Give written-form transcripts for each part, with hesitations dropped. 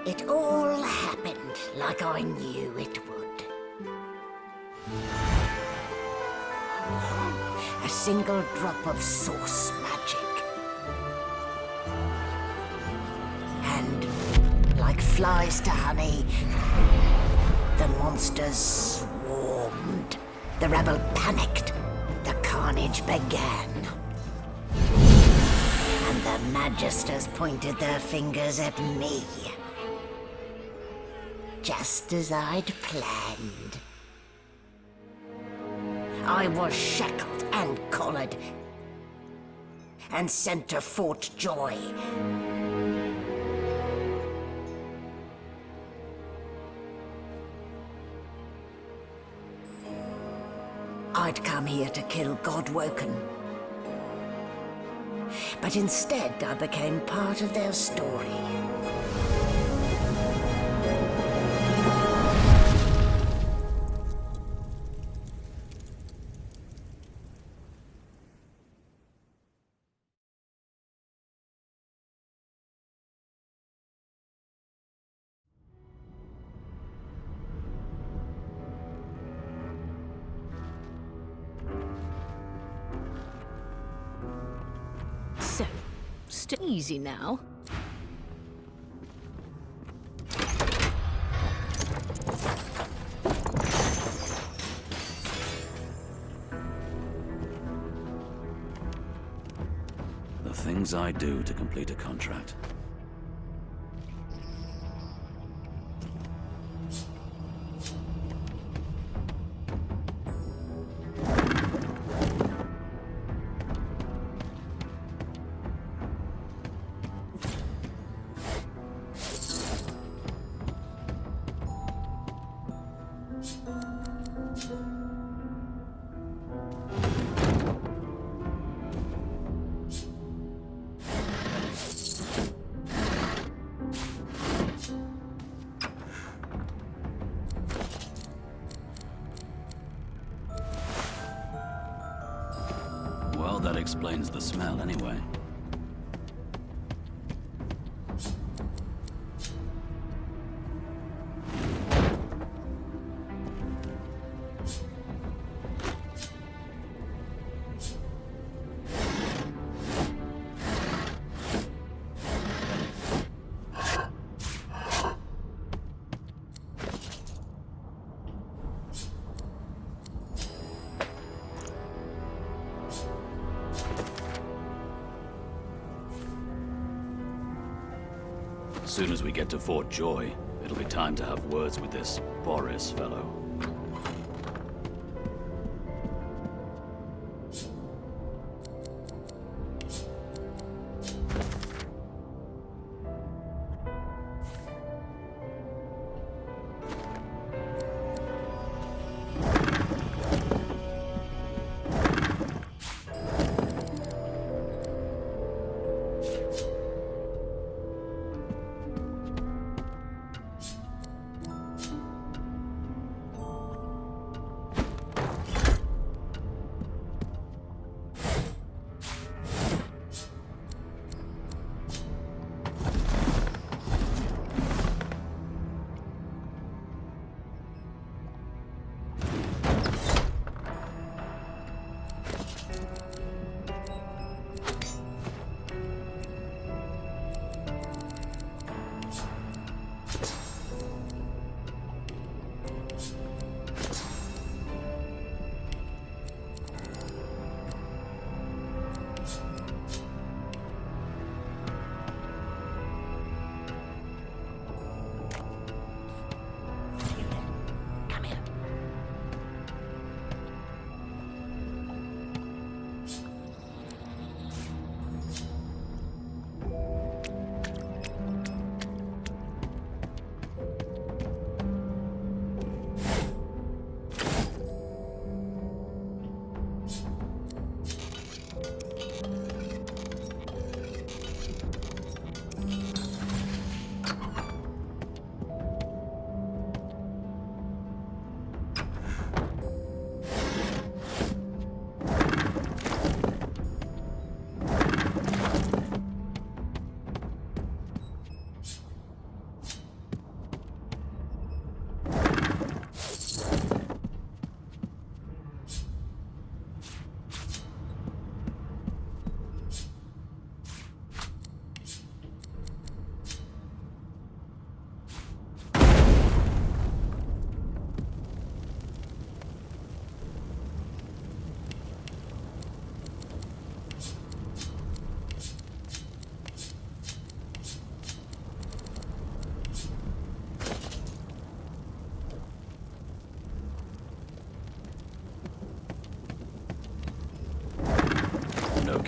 It all happened like I knew it would. A single drop of source magic. And, like flies to honey, the monsters swarmed. The rebel panicked. The carnage began. And the Magisters pointed their fingers at me. Just as I'd planned. I was shackled and collared, and sent to Fort Joy. I'd come here to kill Godwoken. But instead, I became part of their story. So, stay easy now. The things I do to complete a contract. Well, that explains the smell anyway. As soon as we get to Fort Joy, it'll be time to have words with this Boris fellow.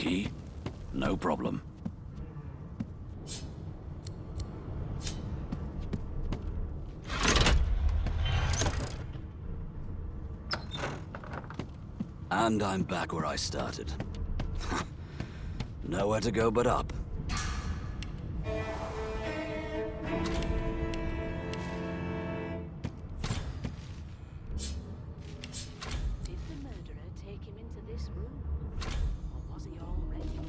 key? No problem. And I'm back where I started. Nowhere to go but up. Did the murderer take him into this room? Or was he already?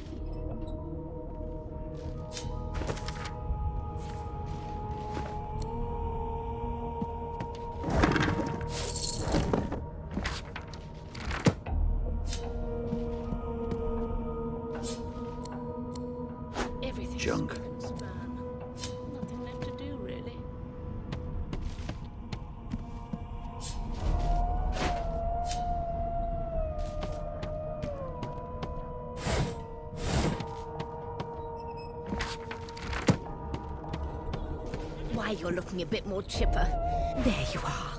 Everything's Junk. scrap and span. Nothing left to do, really. Why, you're looking a bit more chipper. There you are.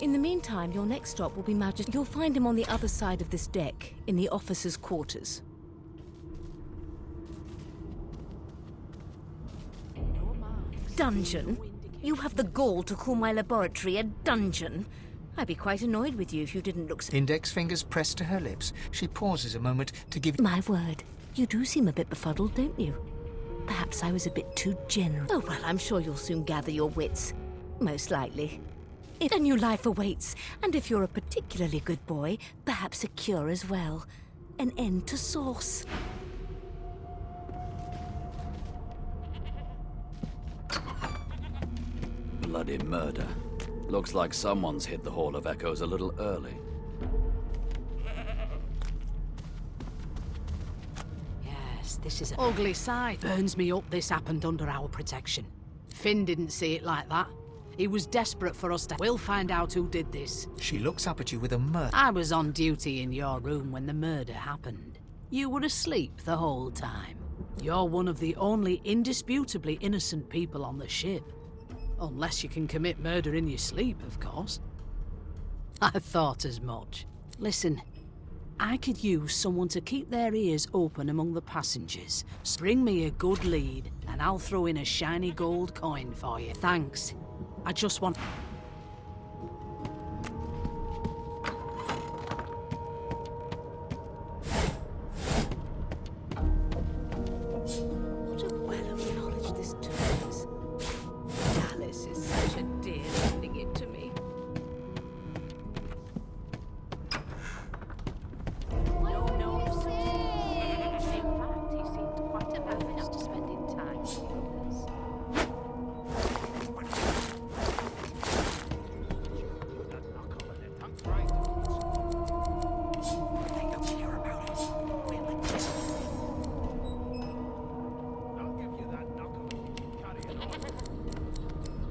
In the meantime, your next stop will be Magic. You'll find him on the other side of this deck, in the officers' quarters. No marks. Dungeon? You have the gall to call my laboratory a dungeon? I'd be quite annoyed with you if you didn't look so... Index fingers pressed to her lips. She pauses a moment to give... My word, you do seem a bit befuddled, don't you? Perhaps I was a bit too generous. Oh, well, I'm sure you'll soon gather your wits. Most likely. If a new life awaits, and if you're a particularly good boy, perhaps a cure as well. An end to sauce. Bloody murder. Looks like someone's hit the Hall of Echoes a little early. Yes, this is an ugly sight. Burns me up this happened under our protection. Finn didn't see it like that. He was desperate for us to... We'll find out who did this. She looks up at you with a mirth. I was on duty in your room when the murder happened. You were asleep the whole time. You're one of the only indisputably innocent people on the ship. Unless you can commit murder in your sleep, of course. I thought as much. Listen, I could use someone to keep their ears open among the passengers. Bring me a good lead, and I'll throw in a shiny gold coin for you. Thanks. I just want... What a well of knowledge this tool is. Alice is such a dear lending it to me. No. In fact, he seemed quite averse to spending time with others.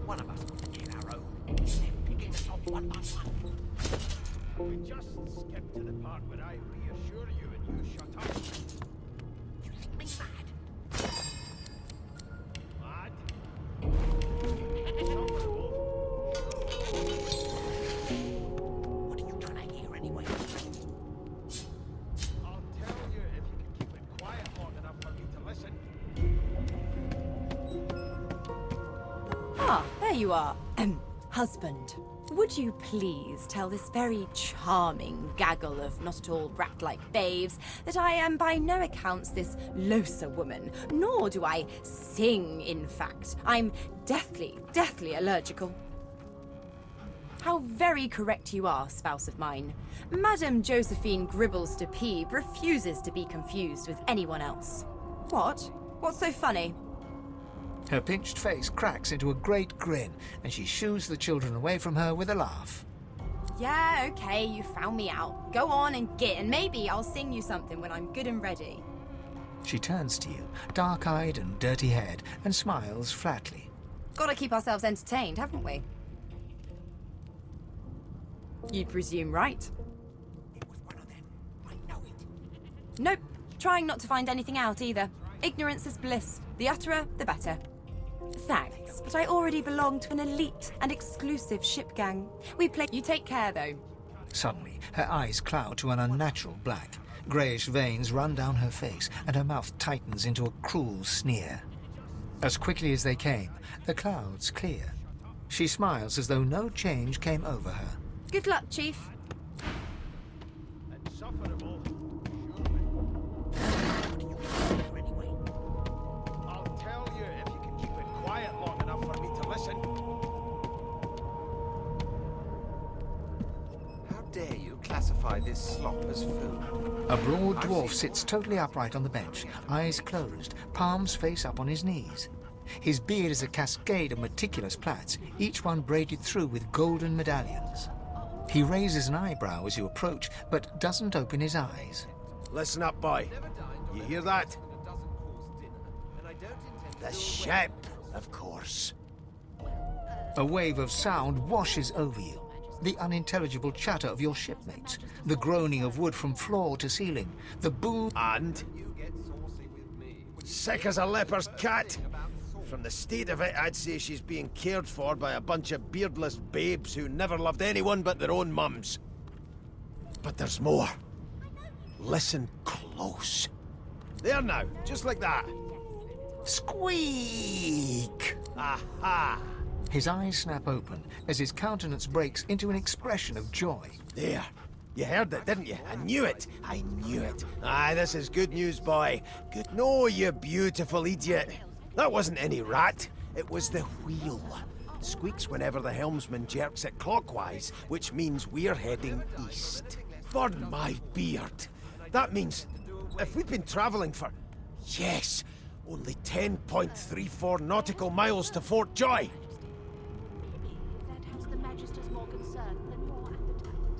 One of us in our own, then picking us off one by one. We just skipped to the part where I reassure you and you shut up. You think me mad? Mad? What are you trying to hear anyway? I'll tell you if you can keep it quiet long enough for me to listen. Ah, there you are. Husband, would you please tell this very charming gaggle of not at all brat-like babes that I am by no accounts this Losa woman, nor do I sing, in fact. I'm deathly allergical. How very correct you are, spouse of mine. Madame Josephine Gribbles de Peeb refuses to be confused with anyone else. What? What's so funny? Her pinched face cracks into a great grin, and she shoos the children away from her with a laugh. Yeah, okay, you found me out. Go on and git, and maybe I'll sing you something when I'm good and ready. She turns to you, dark-eyed and dirty-haired, and smiles flatly. Gotta keep ourselves entertained, haven't we? You'd presume right. It was one of them. I know it. Nope, trying not to find anything out either. Ignorance is bliss. The utterer, the better. Thanks, but I already belong to an elite and exclusive ship gang. We play... You take care, though. Suddenly, her eyes cloud to an unnatural black. Greyish veins run down her face, and her mouth tightens into a cruel sneer. As quickly as they came, the clouds clear. She smiles as though no change came over her. Good luck, Chief. Insufferable, surely. Anyway, I'll tell you if you can keep it quiet long enough for me to listen. how dare you classify this slop as food? A broad dwarf sits totally upright on the bench, eyes closed, palms face up on his knees. His beard is a cascade of meticulous plaits, each one braided through with golden medallions. He raises an eyebrow as you approach, but doesn't open his eyes. Listen up, boy. You hear that? The ship, of course. A wave of sound washes over you. The unintelligible chatter of your shipmates, the groaning of wood from floor to ceiling, the boom... And? Sick as a leper's cat. From the state of it, I'd say she's being cared for by a bunch of beardless babes who never loved anyone but their own mums. But there's more. Listen close. There now, just like that. Squeak! Aha! His eyes snap open as his countenance breaks into an expression of joy. There. You heard it, didn't you? I knew it. I knew it. Aye, this is good news, boy. Good. No, you beautiful idiot. That wasn't any rat. It was the wheel. Squeaks whenever the helmsman jerks it clockwise, which means we're heading east. Burn my beard. That means if we've been traveling for, yes, only 10.34 nautical miles to Fort Joy.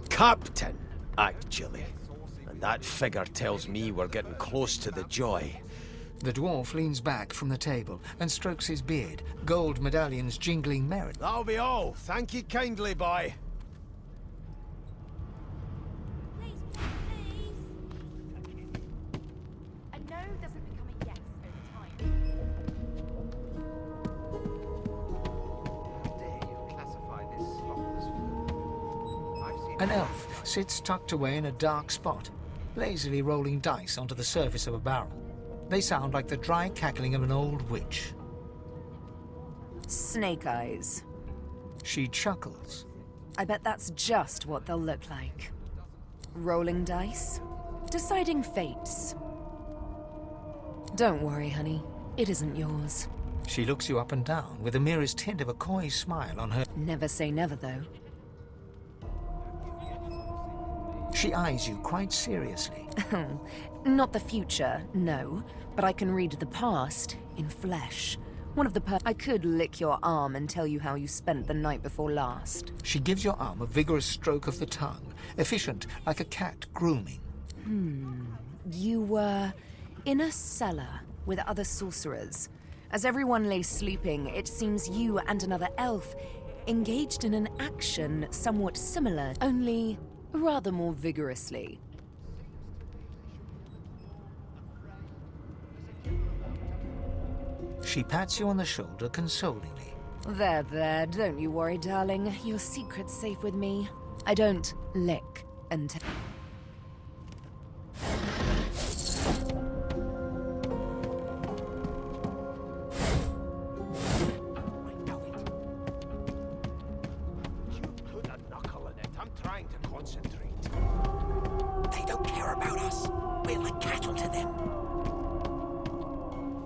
Captain, actually. And that figure tells me we're getting close to the Joy. The dwarf leans back from the table and strokes his beard, gold medallions jingling merrily. That'll be all. Thank you kindly, boy. A no doesn't become a yes over time. How dare you classify this slop as food? I've seen An elf sits tucked away in a dark spot, lazily rolling dice onto the surface of a barrel. They sound like the dry cackling of an old witch. Snake eyes. She chuckles. I bet that's just what they'll look like. Rolling dice. Deciding fates. Don't worry, honey. It isn't yours. She looks you up and down with the merest hint of a coy smile on her. Never say never, though. She eyes you quite seriously. Not the future, no. But I can read the past in flesh. One of the I could lick your arm and tell you how you spent the night before last. She gives your arm a vigorous stroke of the tongue, efficient like a cat grooming. You were in a cellar with other sorcerers. As everyone lay sleeping, it seems you and another elf engaged in an action somewhat similar, only rather more vigorously. She pats you on the shoulder consolingly. There, don't you worry, darling. Your secret's safe with me. I don't lick and... You put a knuckle in it. I'm trying to concentrate. they don't care about us. We're like cattle to them.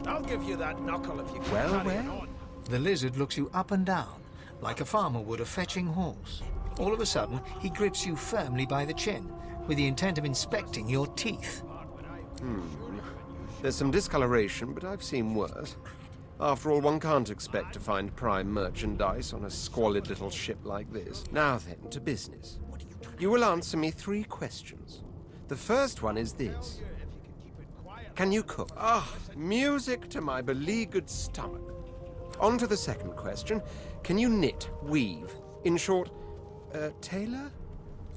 I'll give you that knuckle if you can Well, carry it well. on. The lizard looks you up and down, like a farmer would a fetching horse. All of a sudden, he grips you firmly by the chin, with the intent of inspecting your teeth. There's some discoloration, but I've seen worse. After all, one can't expect to find prime merchandise on a squalid little ship like this. Now then, to business. You will answer me 3 questions. The first one is this. Can you cook? Ah, music to my beleaguered stomach. On to the second question. Can you knit, weave? In short, tailor?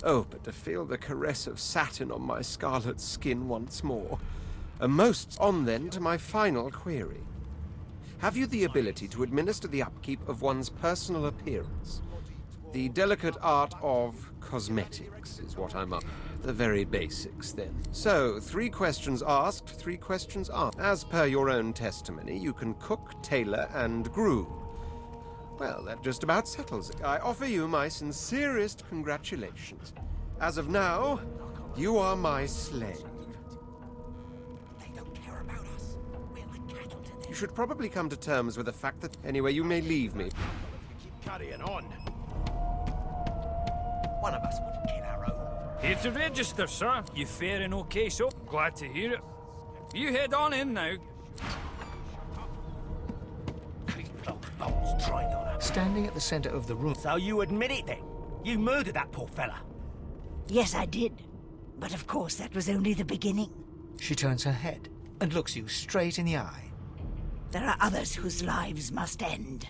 Oh, but to feel the caress of satin on my scarlet skin once more. On then to my final query. Have you the ability to administer the upkeep of one's personal appearance? The delicate art of cosmetics is what I'm up. The very basics, then. So, 3 questions asked, 3 questions answered. As per your own testimony, you can cook, tailor, and groom. Well, that just about settles it. I offer you my sincerest congratulations. As of now, you are my slave. They don't care about us. We're like cattle to them. You should probably come to terms with the fact that... Anyway, you may leave me. Keep carrying on. One of us would kill our own. Here to register, sir. You faring okay, so glad to hear it. You head on in now. Bolts trained on her. Standing at the center of the room, So you admit it then? You murdered that poor fella. Yes, I did. But of course, that was only the beginning. she turns her head and looks you straight in the eye. There are others whose lives must end.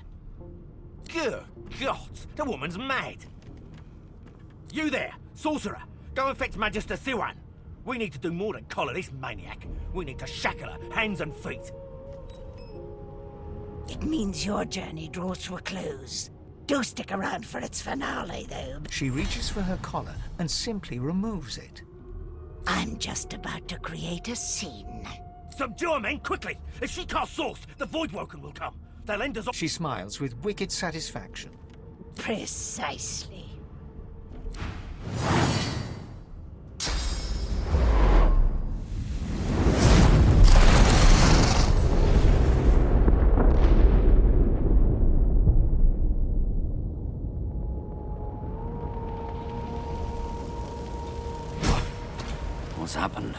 Good God, the woman's mad. You there, sorcerer, go and fetch Magister Siwan. We need to do more than collar this maniac. We need to shackle her, hands and feet. It means your journey draws to a close. Do stick around for its finale, though. She reaches for her collar and simply removes it. I'm just about to create a scene. Subdue her, men, quickly! If she casts Source, the Voidwoken will come. They'll end us off. She smiles with wicked satisfaction. Precisely. What's happened?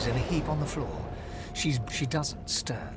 In a heap on the floor. She doesn't stir.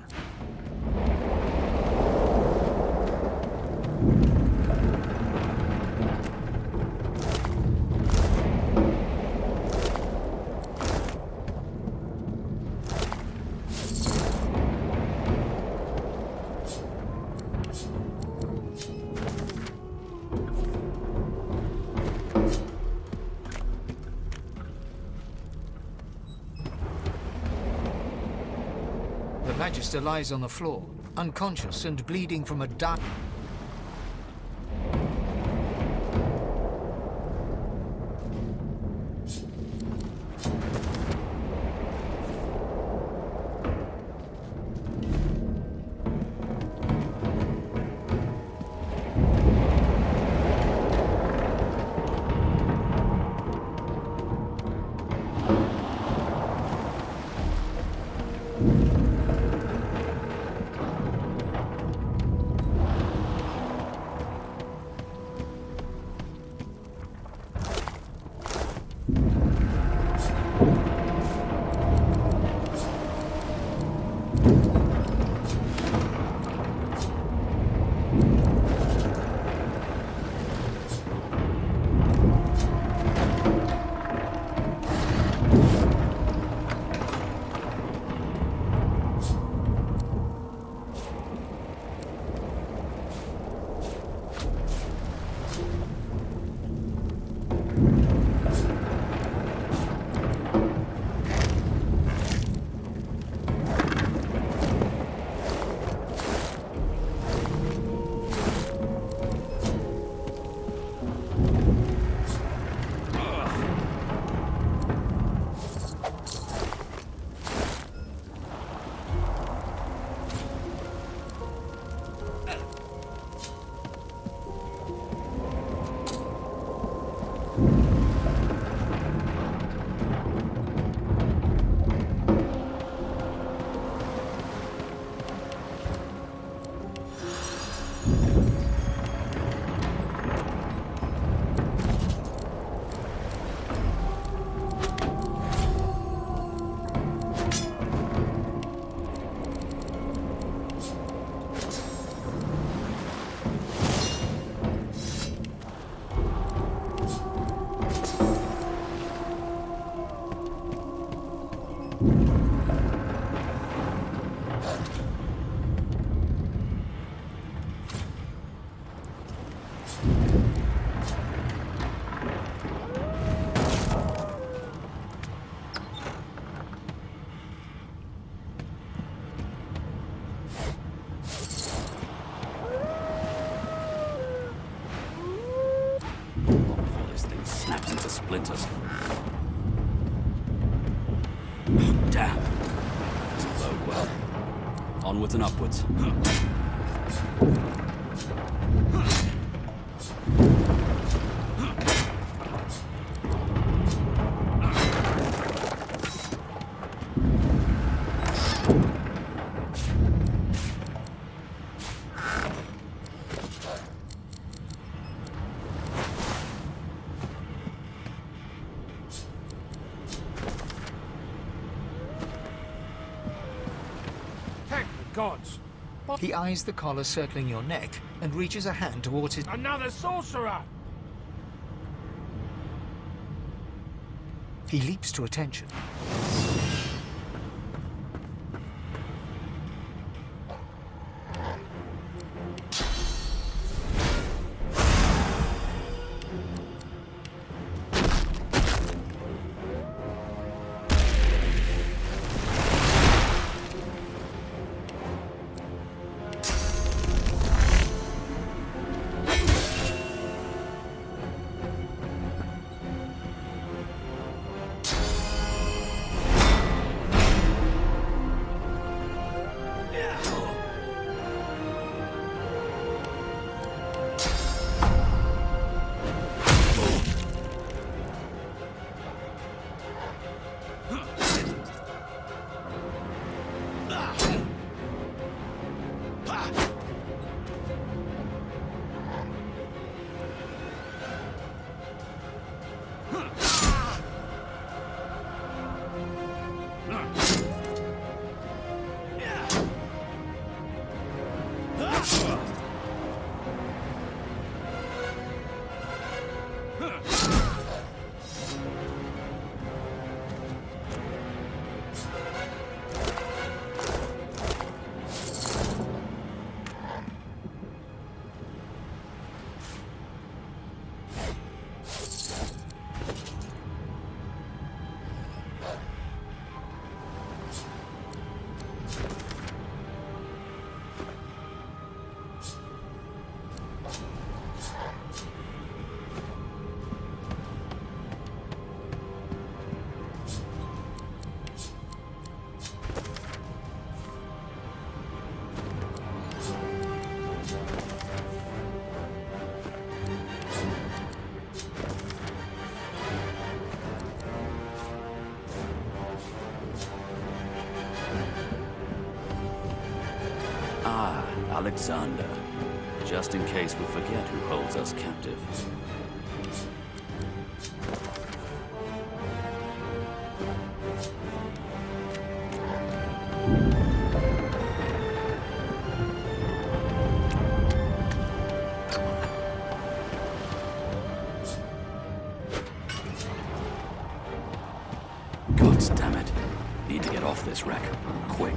The Magister lies on the floor, unconscious and bleeding from a dark... Long before this thing snaps into splinters. Oh, damn. That doesn't bode well. Onwards and upwards. Gods! He eyes the collar circling your neck and reaches a hand towards his... Another sorcerer! He leaps to attention. Alexander. Just in case we forget who holds us captive. God damn it. Need to get off this wreck. Quick.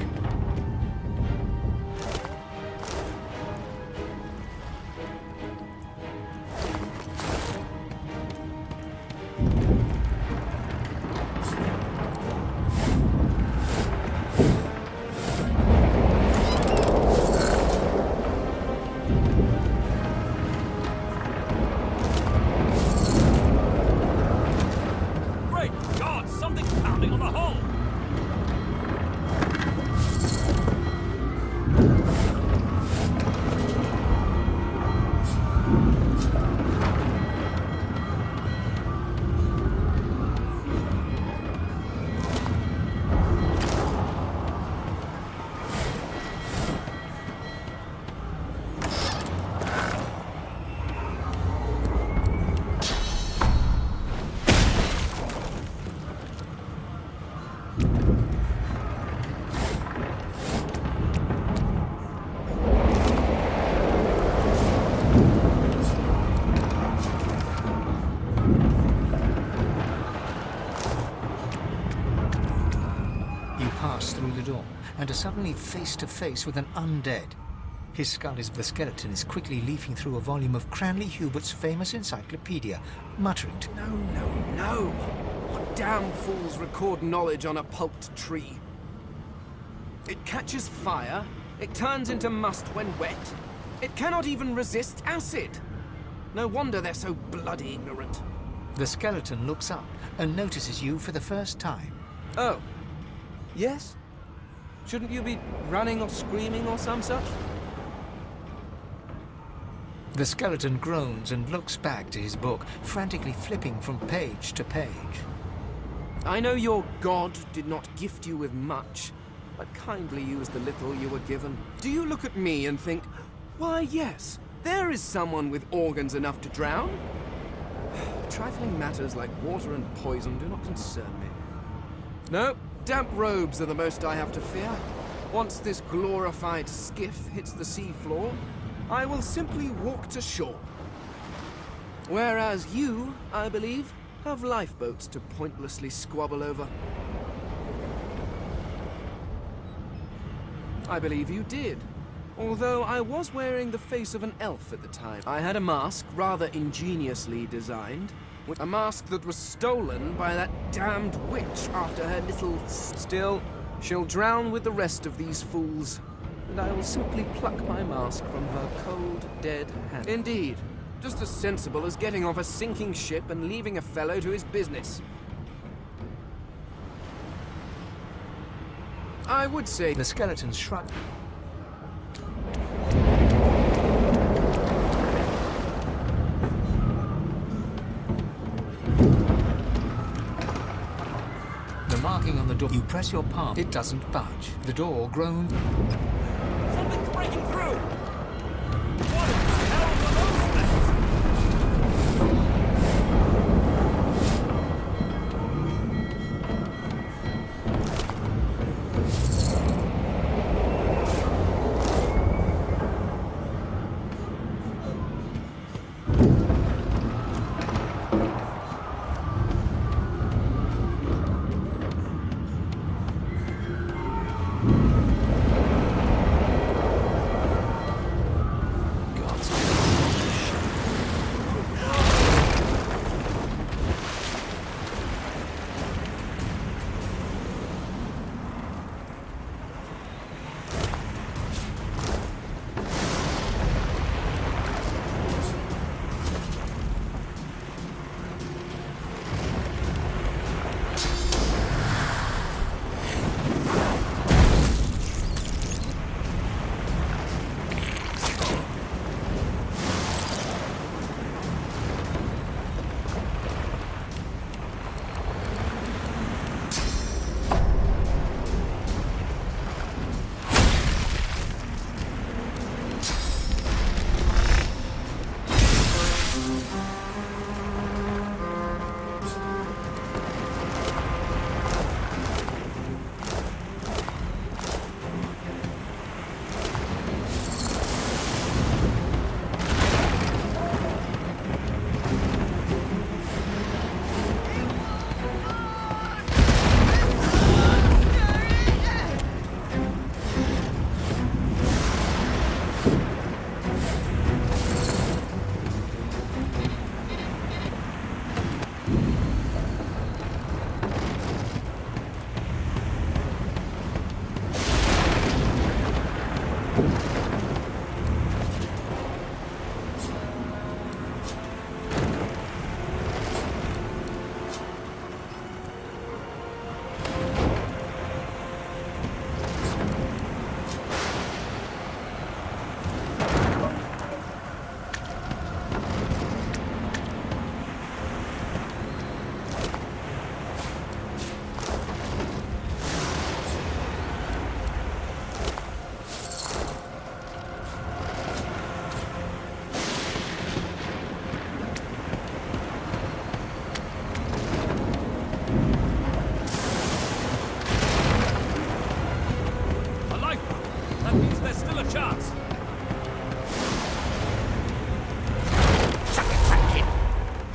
And are suddenly face to face with an undead. His skull is the skeleton is quickly leafing through a volume of Cranley Hubert's famous encyclopedia, muttering to... No! What damn fools record knowledge on a pulped tree? It catches fire, it turns into must when wet, it cannot even resist acid. No wonder they're so bloody ignorant. The skeleton looks up and notices you for the first time. Oh. Yes? Shouldn't you be running or screaming or some such? The skeleton groans and looks back to his book, frantically flipping from page to page. I know your god did not gift you with much, but kindly used the little you were given. Do you look at me and think, why yes, there is someone with organs enough to drown? Trifling matters like water and poison do not concern me. No, damp robes are the most I have to fear. Once this glorified skiff hits the sea floor, I will simply walk to shore. Whereas you, I believe, have lifeboats to pointlessly squabble over. I believe you did. Although I was wearing the face of an elf at the time. I had a mask rather ingeniously designed. A mask that was stolen by that damned witch after her little... Still, she'll drown with the rest of these fools. And I will simply pluck my mask from her cold, dead hand. Indeed. Just as sensible as getting off a sinking ship and leaving a fellow to his business. I would say... The skeleton shrugged. The marking on the door. You press your palm. It doesn't budge. The door groans. Something's breaking through! What in the hell were those things?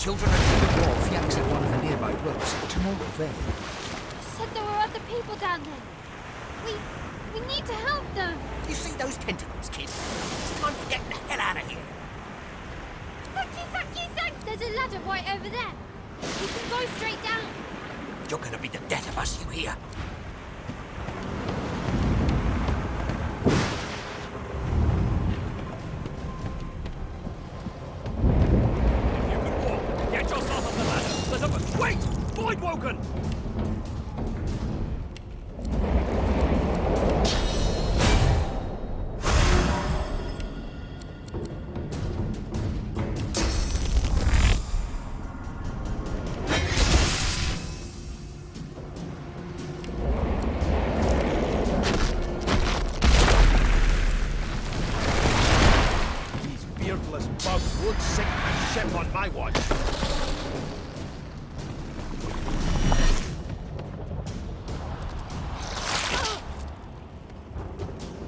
Children and the dwarf yanks at one of the nearby ropes to no avail. You said there were other people down there. We need to help them. You see those tentacles, kid? It's time for getting the hell out of here. Thank you. There's a ladder right over there. We can go straight down. You're gonna be the death of us, you hear? Voidwoken! These beardless bugs won't sink my ship on my watch.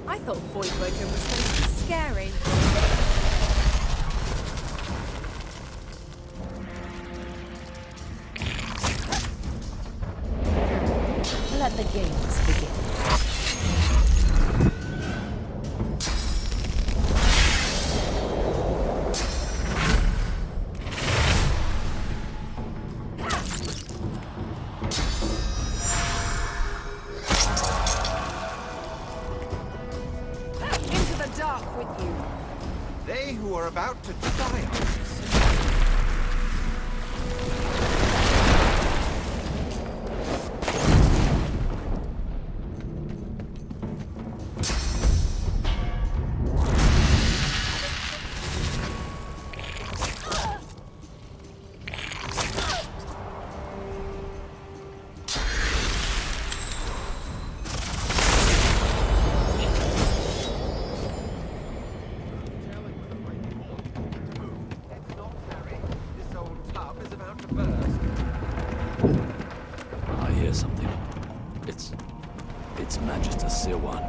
I thought Voidwoken was supposed to be scary. Let the games begin. Into the dark with you. They who are about to triumph. I hear something. It's Magister Siwan.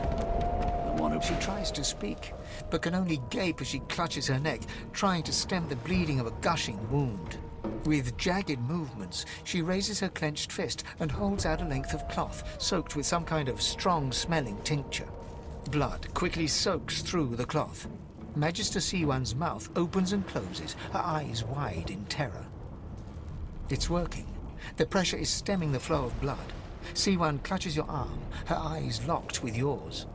The one who... She tries to speak, but can only gape as she clutches her neck, trying to stem the bleeding of a gushing wound. With jagged movements, she raises her clenched fist and holds out a length of cloth, soaked with some kind of strong-smelling tincture. Blood quickly soaks through the cloth. Magister Siwan's mouth opens and closes, her eyes wide in terror. It's working. The pressure is stemming the flow of blood. Siwan clutches your arm, her eyes locked with yours.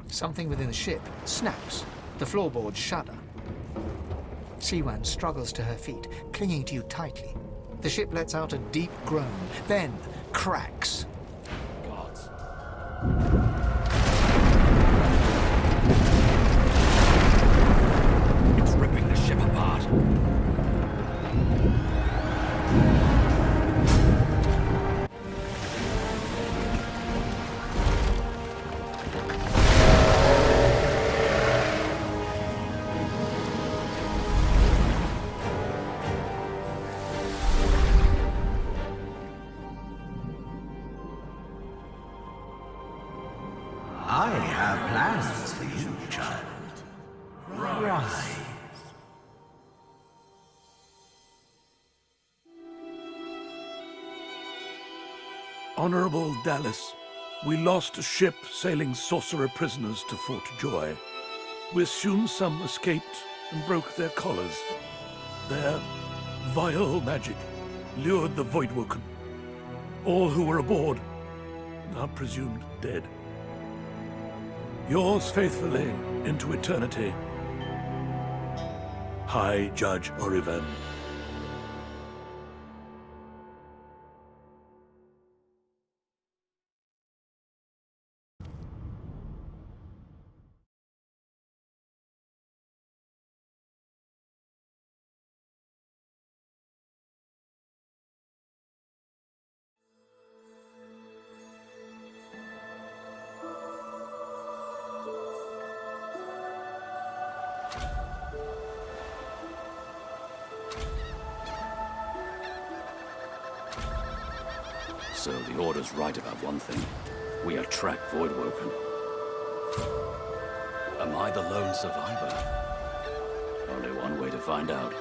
Something within the ship snaps. The floorboards shudder. Siwan struggles to her feet, clinging to you tightly. The ship lets out a deep groan, then cracks. Gods. It's ripping the ship apart. I have plans for you, child. Rise. Honorable Dallas, we lost a ship sailing sorcerer prisoners to Fort Joy. We assume some escaped and broke their collars. Their vile magic lured the Voidwoken. All who were aboard are presumed dead. Yours faithfully into eternity, High Judge Ifan. So the Order's right about one thing. We attract Voidwoken. Am I the lone survivor? Only one way to find out.